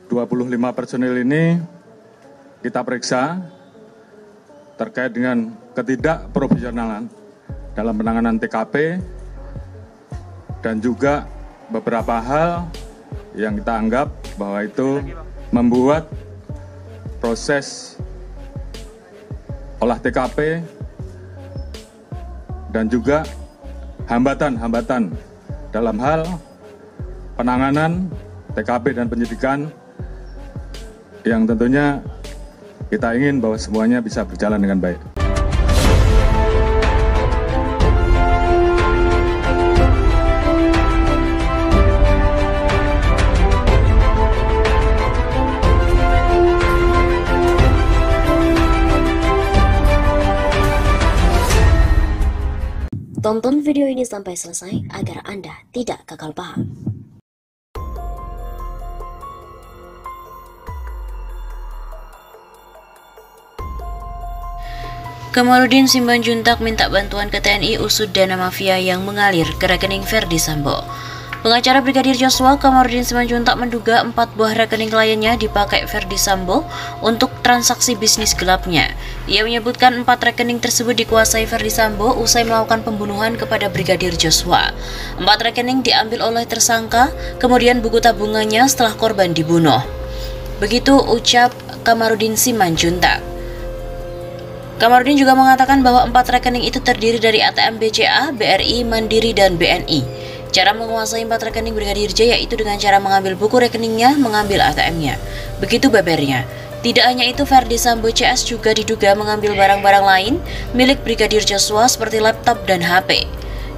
25 personil ini kita periksa terkait dengan ketidakprofesionalan dalam penanganan TKP dan juga beberapa hal yang kita anggap bahwa itu membuat proses olah TKP dan juga hambatan-hambatan dalam hal penanganan TKP dan penyidikan yang tentunya kita ingin bahwa semuanya bisa berjalan dengan baik. Tonton video ini sampai selesai agar Anda tidak gagal paham. Kamarudin Simanjuntak minta bantuan ke TNI usut dana mafia yang mengalir ke rekening Ferdi Sambo. Pengacara Brigadir Joshua, Kamarudin Simanjuntak, menduga 4 buah rekening kliennya dipakai Ferdi Sambo untuk transaksi bisnis gelapnya. Ia menyebutkan 4 rekening tersebut dikuasai Ferdi Sambo usai melakukan pembunuhan kepada Brigadir Joshua. 4 rekening diambil oleh tersangka, kemudian buku tabungannya setelah korban dibunuh. Begitu ucap Kamarudin Simanjuntak. Kamarudin juga mengatakan bahwa 4 rekening itu terdiri dari ATM BCA, BRI, Mandiri, dan BNI. Cara menguasai 4 rekening Brigadir J yaitu dengan cara mengambil buku rekeningnya, mengambil ATM-nya. Begitu bebernya. Tidak hanya itu, Ferdi Sambo CS juga diduga mengambil barang-barang lain milik Brigadir Joshua seperti laptop dan HP.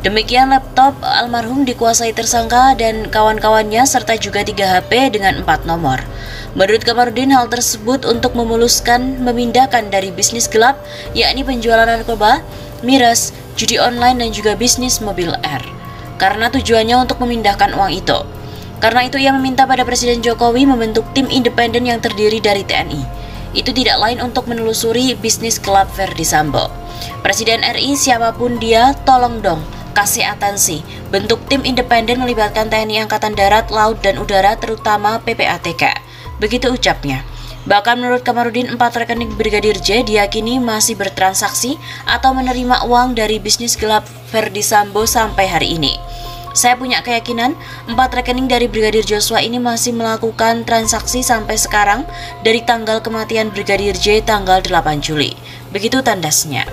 Demikian laptop almarhum dikuasai tersangka dan kawan-kawannya serta juga 3 HP dengan 4 nomor. Menurut Kamarudin, hal tersebut untuk memuluskan memindahkan dari bisnis gelap yakni penjualan narkoba, miras, judi online dan juga bisnis mobil R. Karena tujuannya untuk memindahkan uang itu. Karena itu ia meminta pada Presiden Jokowi membentuk tim independen yang terdiri dari TNI. Itu tidak lain untuk menelusuri bisnis gelap Ferdi Sambo. Presiden RI siapapun dia, tolong dong kasih atensi. Bentuk tim independen melibatkan TNI Angkatan Darat, Laut, dan Udara terutama PPATK. Begitu ucapnya. Bahkan menurut Kamarudin, 4 rekening Brigadir J diyakini masih bertransaksi atau menerima uang dari bisnis gelap Ferdi Sambo sampai hari ini. Saya punya keyakinan 4 rekening dari Brigadir Joshua ini masih melakukan transaksi sampai sekarang dari tanggal kematian Brigadir J tanggal 8 Juli. Begitu tandasnya.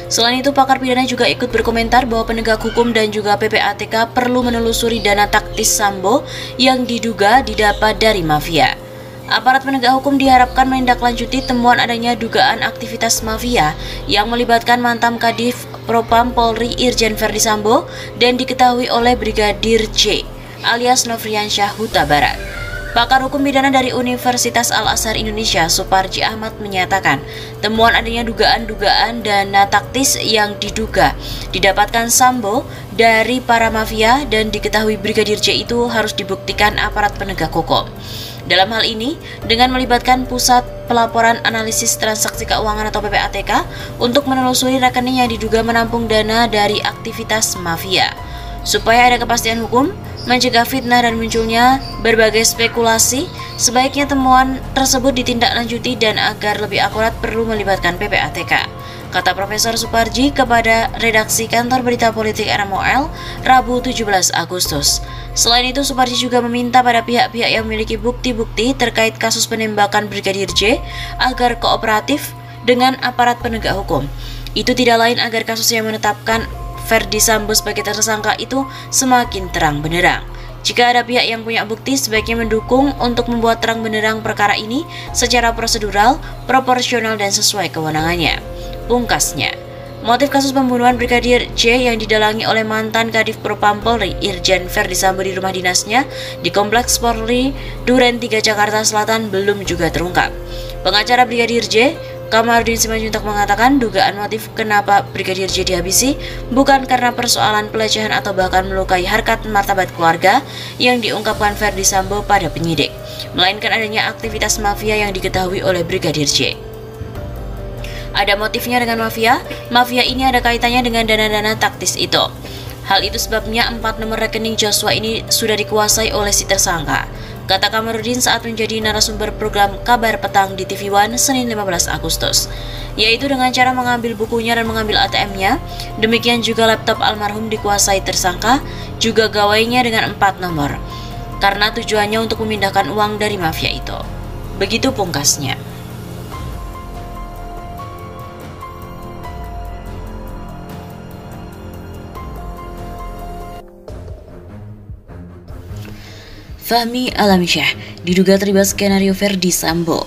Selain itu, pakar pidana juga ikut berkomentar bahwa penegak hukum dan juga PPATK perlu menelusuri dana taktis Sambo yang diduga didapat dari mafia. Aparat penegak hukum diharapkan menindaklanjuti temuan adanya dugaan aktivitas mafia yang melibatkan mantan Kadif Propam Polri Irjen Ferdi Sambo dan diketahui oleh Brigadir J alias Nofriansyah Huta Barat. Pakar hukum pidana dari Universitas Al-Azhar Indonesia, Suparji Ahmad, menyatakan temuan adanya dugaan-dugaan dana taktis yang diduga didapatkan Sambo dari para mafia dan diketahui Brigadir J itu harus dibuktikan aparat penegak hukum. Dalam hal ini, dengan melibatkan Pusat Pelaporan Analisis Transaksi Keuangan atau PPATK untuk menelusuri rekening yang diduga menampung dana dari aktivitas mafia. Supaya ada kepastian hukum, mencegah fitnah dan munculnya berbagai spekulasi, sebaiknya temuan tersebut ditindaklanjuti dan agar lebih akurat perlu melibatkan PPATK, kata Profesor Suparji kepada redaksi Kantor Berita Politik RMOL Rabu 17 Agustus. Selain itu, Suparji juga meminta pada pihak-pihak yang memiliki bukti-bukti terkait kasus penembakan Brigadir J agar kooperatif dengan aparat penegak hukum. Itu tidak lain agar kasus yang menetapkan Ferdi Sambo sebagai tersangka itu semakin terang benderang. Jika ada pihak yang punya bukti, sebaiknya mendukung untuk membuat terang benderang perkara ini secara prosedural, proporsional, dan sesuai kewenangannya. Pungkasnya, motif kasus pembunuhan Brigadir J yang didalangi oleh mantan Kadif Propam Polri Irjen Ferdi Sambo di rumah dinasnya di Kompleks Polri Duren 3 Jakarta Selatan belum juga terungkap. Pengacara Brigadir J, Kamarudin Simanjuntak, mengatakan dugaan motif kenapa Brigadir J dihabisi bukan karena persoalan pelecehan atau bahkan melukai harkat martabat keluarga yang diungkapkan Ferdi Sambo pada penyidik, melainkan adanya aktivitas mafia yang diketahui oleh Brigadir J. Ada motifnya dengan mafia ini ada kaitannya dengan dana-dana taktis itu. Hal itu sebabnya 4 nomor rekening Joshua ini sudah dikuasai oleh si tersangka. kata Kamarudin saat menjadi narasumber program Kabar Petang di TV One Senin 15 Agustus, yaitu dengan cara mengambil bukunya dan mengambil ATM-nya. Demikian juga laptop almarhum dikuasai tersangka, juga gawainya dengan 4 nomor, karena tujuannya untuk memindahkan uang dari mafia itu. Begitu pungkasnya. Fahmi Alamsyah diduga terlibat skenario Verdi Sambo.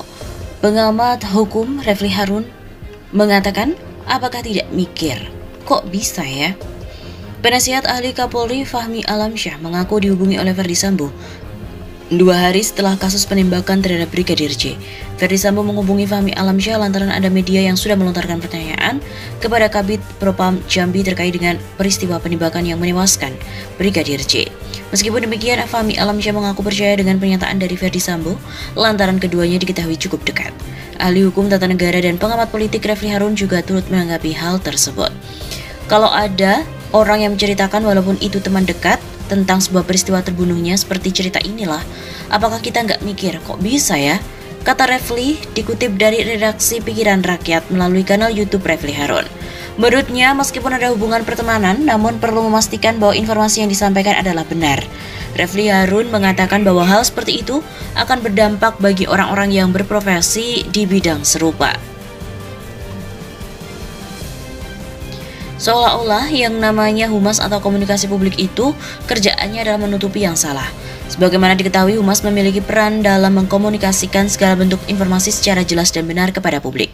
Pengamat hukum Refli Harun mengatakan, apakah tidak mikir? Kok bisa ya? Penasihat ahli Kapolri Fahmi Alamsyah mengaku dihubungi oleh Verdi Sambo 2 hari setelah kasus penembakan terhadap Brigadir J. Verdi Sambo menghubungi Fahmi Alamsyah lantaran ada media yang sudah melontarkan pertanyaan kepada Kabid Propam Jambi terkait dengan peristiwa penembakan yang menewaskan Brigadir J. Meskipun demikian, Fahmi Alamsyah mengaku percaya dengan pernyataan dari Verdi Sambo lantaran keduanya diketahui cukup dekat. Ahli hukum tata negara dan pengamat politik Refli Harun juga turut menanggapi hal tersebut. Kalau ada orang yang menceritakan walaupun itu teman dekat tentang sebuah peristiwa terbunuhnya seperti cerita inilah, apakah kita nggak mikir kok bisa ya? Kata Refli dikutip dari redaksi Pikiran Rakyat melalui kanal YouTube Refli Harun. Menurutnya, meskipun ada hubungan pertemanan, namun perlu memastikan bahwa informasi yang disampaikan adalah benar. Refli Harun mengatakan bahwa hal seperti itu akan berdampak bagi orang-orang yang berprofesi di bidang serupa. Seolah-olah yang namanya humas atau komunikasi publik itu kerjaannya adalah menutupi yang salah. Sebagaimana diketahui, humas memiliki peran dalam mengkomunikasikan segala bentuk informasi secara jelas dan benar kepada publik.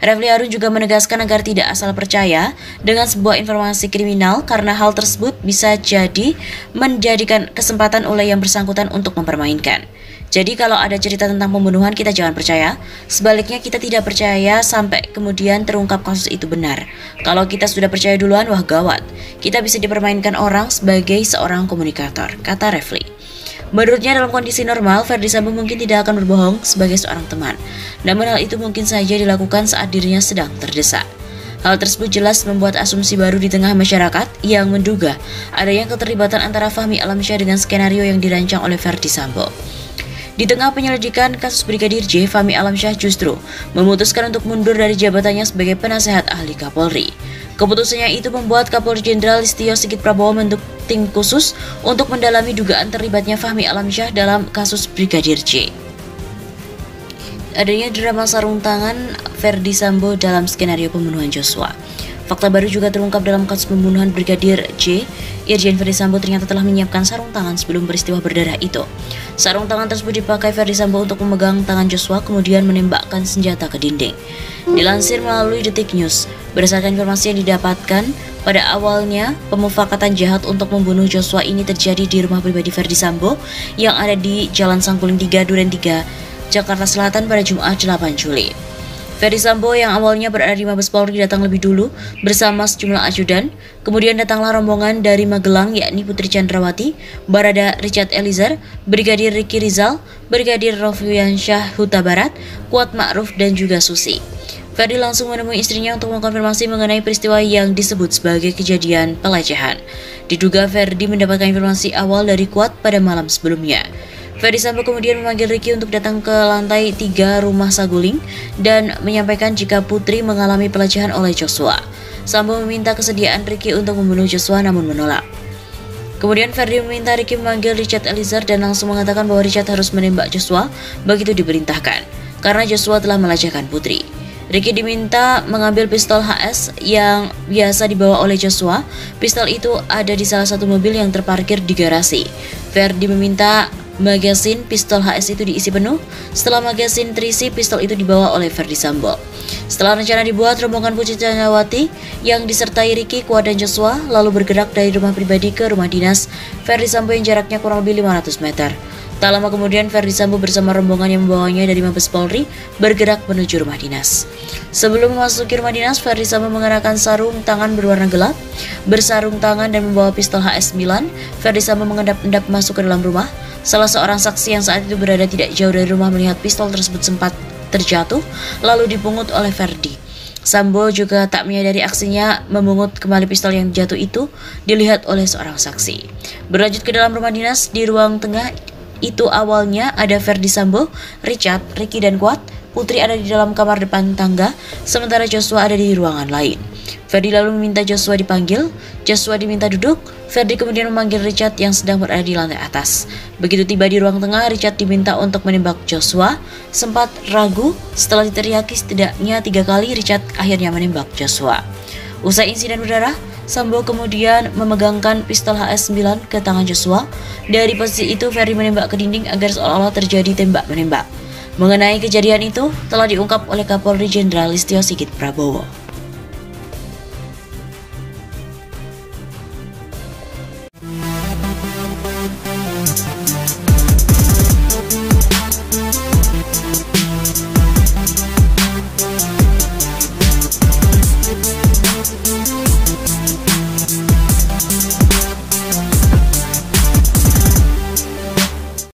Refli Harun juga menegaskan agar tidak asal percaya dengan sebuah informasi kriminal karena hal tersebut bisa jadi menjadikan kesempatan oleh yang bersangkutan untuk mempermainkan. Jadi kalau ada cerita tentang pembunuhan, kita jangan percaya. Sebaliknya, kita tidak percaya sampai kemudian terungkap kasus itu benar. Kalau kita sudah percaya duluan, wah gawat. Kita bisa dipermainkan orang sebagai seorang komunikator, kata Refli. Menurutnya, dalam kondisi normal, Verdi Sambo mungkin tidak akan berbohong sebagai seorang teman. Namun hal itu mungkin saja dilakukan saat dirinya sedang terdesak. Hal tersebut jelas membuat asumsi baru di tengah masyarakat yang menduga adanya keterlibatan antara Fahmi Alamsyah dengan skenario yang dirancang oleh Verdi Sambo. Di tengah penyelidikan kasus Brigadir J, Fahmi Alamsyah justru memutuskan untuk mundur dari jabatannya sebagai penasehat ahli Kapolri. Keputusannya itu membuat Kapolri Jenderal Listio Sigit Prabowo membentuk tim khusus untuk mendalami dugaan terlibatnya Fahmi Alamsyah dalam kasus Brigadir J. Adanya drama sarung tangan Verdi Sambo dalam skenario pembunuhan Joshua. Fakta baru juga terungkap dalam kasus pembunuhan Brigadir J. Irjen Verdi Sambo ternyata telah menyiapkan sarung tangan sebelum peristiwa berdarah itu. Sarung tangan tersebut dipakai Verdi Sambo untuk memegang tangan Joshua kemudian menembakkan senjata ke dinding. Dilansir melalui Detik News, berdasarkan informasi yang didapatkan, pada awalnya pemufakatan jahat untuk membunuh Joshua ini terjadi di rumah pribadi Verdi Sambo yang ada di Jalan Sangguling 3, Duren 3, Jakarta Selatan pada Jumat 8 Juli. Verdi Sambo yang awalnya berada di Mabes Polri datang lebih dulu bersama sejumlah ajudan. Kemudian datanglah rombongan dari Magelang yakni Putri Chandrawati, Barada Richard Eliezer, Brigadir Ricky Rizal, Brigadir Nofriansyah Huta Barat, Kuat Ma'ruf dan juga Susi. Verdi langsung menemui istrinya untuk mengkonfirmasi mengenai peristiwa yang disebut sebagai kejadian pelecehan. Diduga Verdi mendapatkan informasi awal dari Kuat pada malam sebelumnya. Verdi Sambo kemudian memanggil Ricky untuk datang ke lantai 3 rumah Saguling dan menyampaikan jika Putri mengalami pelecehan oleh Joshua. Sambo meminta kesediaan Ricky untuk membunuh Joshua namun menolak. Kemudian Verdi meminta Ricky memanggil Richard Eliezer dan langsung mengatakan bahwa Richard harus menembak Joshua begitu diperintahkan karena Joshua telah melecehkan Putri. Ricky diminta mengambil pistol HS yang biasa dibawa oleh Joshua. Pistol itu ada di salah satu mobil yang terparkir di garasi. Verdi meminta magasin pistol HS itu diisi penuh. Setelah magasin terisi, pistol itu dibawa oleh Verdi Sambo. Setelah rencana dibuat, rombongan Putri Chandrawati yang disertai Ricky, Kuat dan Joshua lalu bergerak dari rumah pribadi ke rumah dinas Verdi Sambo yang jaraknya kurang lebih 500 meter. Tak lama kemudian, Verdi Sambo bersama rombongan yang membawanya dari Mabes Polri bergerak menuju rumah dinas. Sebelum memasuki rumah dinas, Verdi Sambo mengenakan sarung tangan berwarna gelap, bersarung tangan dan membawa pistol HS9. Verdi Sambo mengendap-endap masuk ke dalam rumah. Salah seorang saksi yang saat itu berada tidak jauh dari rumah melihat pistol tersebut sempat terjatuh, lalu dipungut oleh Verdi. Sambo juga tak menyadari aksinya memungut kembali pistol yang jatuh itu dilihat oleh seorang saksi. Berlanjut ke dalam rumah dinas, di ruang tengah itu awalnya ada Ferdi Sambo, Richard, Ricky dan Kuat. Putri ada di dalam kamar depan tangga, sementara Joshua ada di ruangan lain. Ferdi lalu meminta Joshua dipanggil, Joshua diminta duduk, Ferdi kemudian memanggil Richard yang sedang berada di lantai atas. Begitu tiba di ruang tengah, Richard diminta untuk menembak Joshua. Sempat ragu, setelah diteriaki setidaknya 3 kali, Richard akhirnya menembak Joshua. Usai insiden berdarah, Sambo kemudian memegangkan pistol HS-9 ke tangan Joshua. Dari posisi itu, Ferdi menembak ke dinding agar seolah-olah terjadi tembak-menembak. Mengenai kejadian itu telah diungkap oleh Kapolri Jenderal Listio Sigit Prabowo.